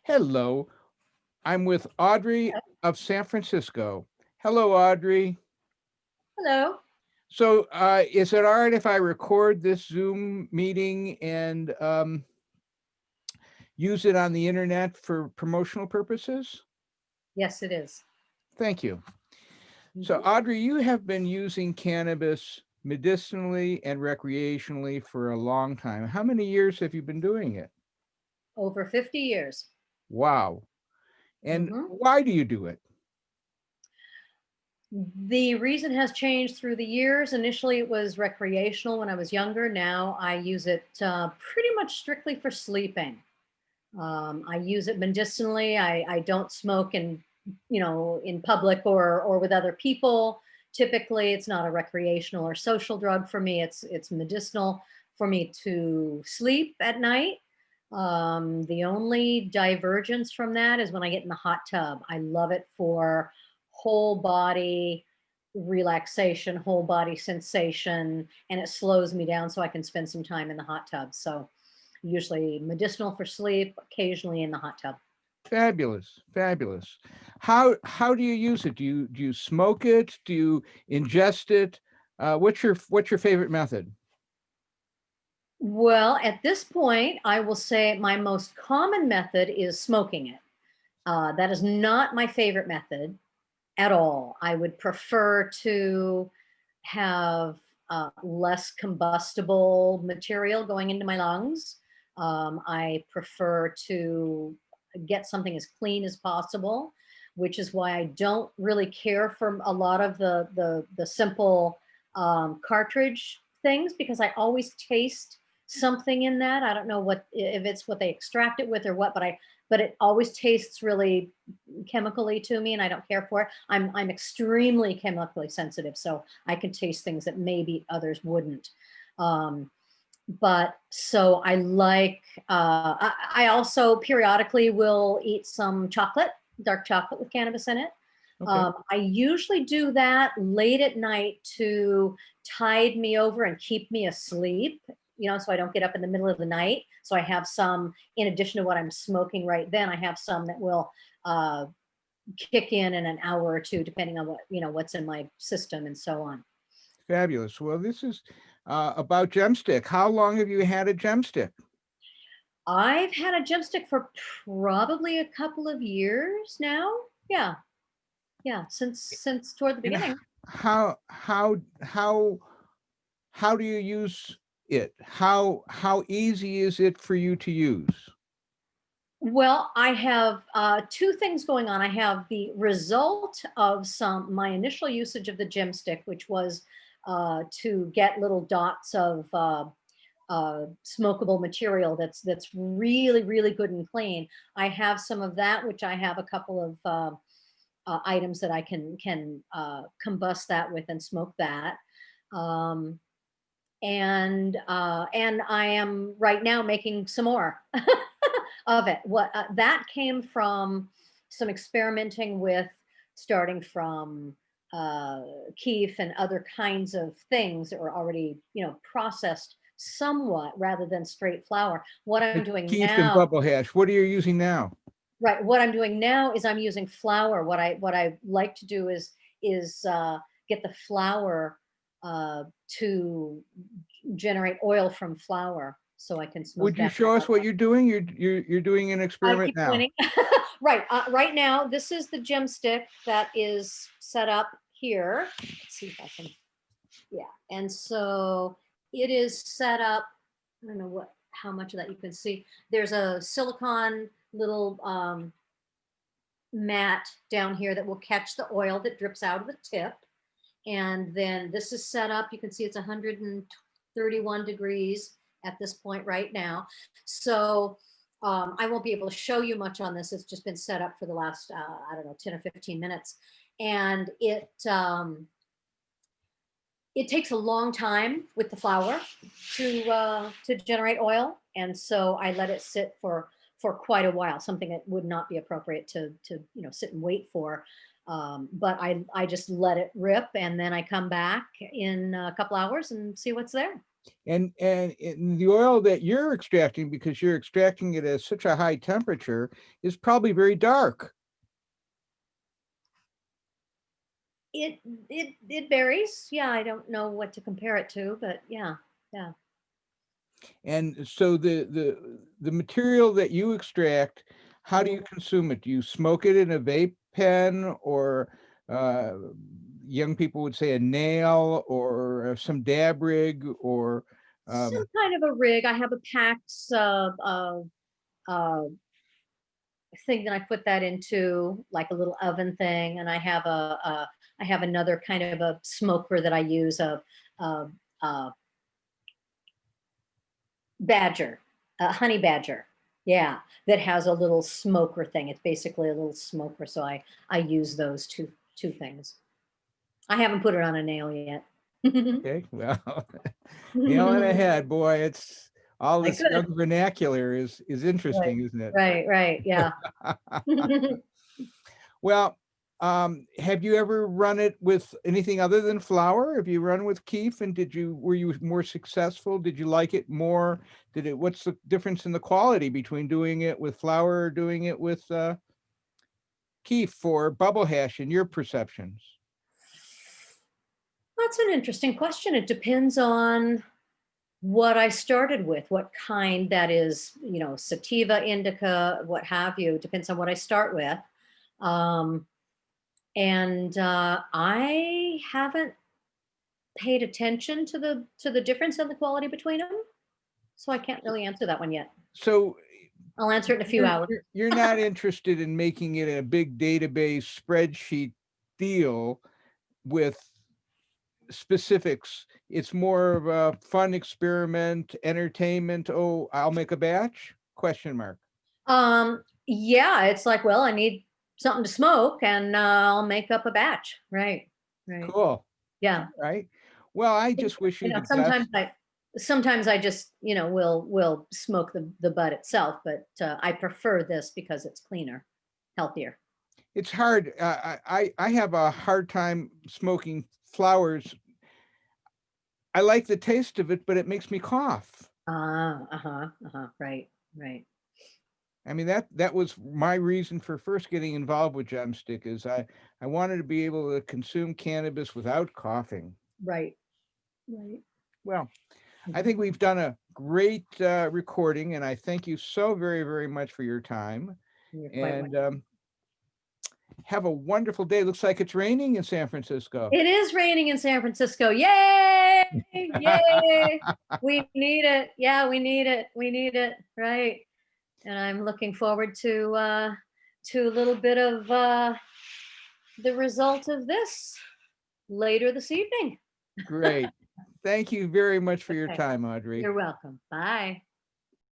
Hello, I'm with Audrey of San Francisco. Hello, Audrey. Hello. So, is it all right if I record this Zoom meeting and use it on the internet for promotional purposes? Yes, it is. Thank you. So, Mhm. Audrey, you have been using cannabis medicinally and recreationally for a long time. How many years have you been doing it? Over 50 years. Wow. And hmm why do you do it? The reason has changed through the years. Initially, it was recreational when I was younger. Now I use it pretty much strictly for sleeping. I use it medicinally. I don't smoke in public or with other people. Typically, it's not a recreational or social drug for me. It's medicinal for me to sleep at night. The only divergence from that is when I get in the hot tub. I love it for whole body relaxation, whole body sensation, and it slows me down so I can spend some time in the hot tub. So usually medicinal for sleep, occasionally in the hot tub. Fabulous, fabulous. How do you use it? Do you smoke it? Do you ingest it? What's your favorite method? Well, at this point, I will say my most common method is smoking it. That is not my favorite method at all. I would prefer to have less combustible material going into my lungs. I prefer to get something as clean as possible, which is why I don't really care for a lot of the simple cartridge things because I always taste something in that. I don't know what if it's what they extract it with or what, but it always tastes really chemically to me and I don't care for it. I'm extremely chemically sensitive, so I can taste things that maybe others wouldn't. Um, but so I like I also periodically will eat some chocolate, dark chocolate with cannabis in it. Okay, I usually do that late at night to tide me over and keep me asleep, so I don't get up in the middle of the night. So I have some, in addition to what I'm smoking right then, I have some that will uh, kick in an hour or two, depending on what's in my system and so on. fabulous. Well, this is about Gemstick. How long have you had a Gemstick? I've had a GEMSTX for probably a couple of years now. Yeah, yeah, since toward the And beginning. how do you use it? How easy is it for you to use? Well, I have two things going on. I have the result of my initial usage of the GEMSTIK, which was to get little dots of smokable material that's really really good and clean. I have some of that, which I have a couple of items that I can combust that with and smoke that. Um, and I am right now making some more of it. What that came from some experimenting with, starting from uh, keef and other kinds of things that were already processed somewhat rather than straight flour. What I'm Like doing Keith and now Bubble Hash. What are you using now? Right. What I'm doing now is I'm using flour. What I like to do is get the flour to generate oil from flour, so I can smoke Would you that show us myself. what you're doing? You're doing an I experiment keep now. pointing. Right. Right now, this is the gem stick that is set up here. Let's see if I can. Yeah. And so it is set up. I don't know how much of that you can see. There's a silicon little mat down here that will catch the oil that drips out of the tip. And then this is set up. You can see it's 131 degrees at this point right now. So I won't be able to show you much on this. It's just been set up for the last, I don't know, 10 or 15 minutes. And it takes a long time with the flour to generate oil, and so I let it sit for quite a while. Something that would not be appropriate to sit and wait for. But I just let it rip, and then I come back in a couple hours and see what's there. And in the oil that you're extracting, because you're extracting it at such a high temperature, is probably very dark. It varies. Yeah, I don't know what to compare it to, but yeah, yeah. And so the material that you extract, how do you consume it? Do you smoke it in a vape pen, or young people would say a nail, or some dab rig, or Some kind of a rig. I have a PAX uh, thing that I put that into, like a little oven thing, and I have another kind of a smoker that I use, a, a badger, a honey badger. Yeah, that has a little smoker thing. It's basically a little smoker, so I use those two things. I haven't put it on a nail yet. okay, well, nail on the head, boy. It's all I this could. young vernacular is Right, interesting, isn't it? right, yeah. Well, have you ever run it with anything other than flour? Have you run with keef, and were you more successful? Did you like it more? What's the difference in the quality between doing it with flour or doing it with keef or bubble hash in your perceptions? That's an interesting question. It depends on what I started with, what kind that is, sativa, indica, what have you. It depends on what I start with. Um, and I haven't paid attention to the difference in the quality between them, so I can't really answer that one yet. So I'll answer it in a few hours. you're not interested in making it a big database spreadsheet deal with specifics. It's more of a fun experiment, entertainment. Oh, I'll make a batch? Question mark. Yeah, it's like, well, I need something to smoke, and I'll make up a batch. Right, right. Cool. Yeah. Right. Well, I just wish you the best. Sometimes I just, will smoke the bud itself, but I prefer this because it's cleaner, healthier. It's hard. I have a hard time smoking flowers. I like the taste of it, but it makes me cough. Right, right. I mean, that was my reason for first getting involved with Gemstick, is I wanted to be able to consume cannabis without coughing. Right, right. Well, I think we've done a great recording, and I thank you so very, very much for your time. You're quite And welcome. have a wonderful day. Looks like it's raining in San Francisco. It is raining in San Francisco. Yay! Yay! We need it. Yeah, we need it. We need it. Right. And I'm looking forward to a little bit of the result of this later this evening. Great. Thank you very much for your Okay. time, Audrey. You're welcome. Bye.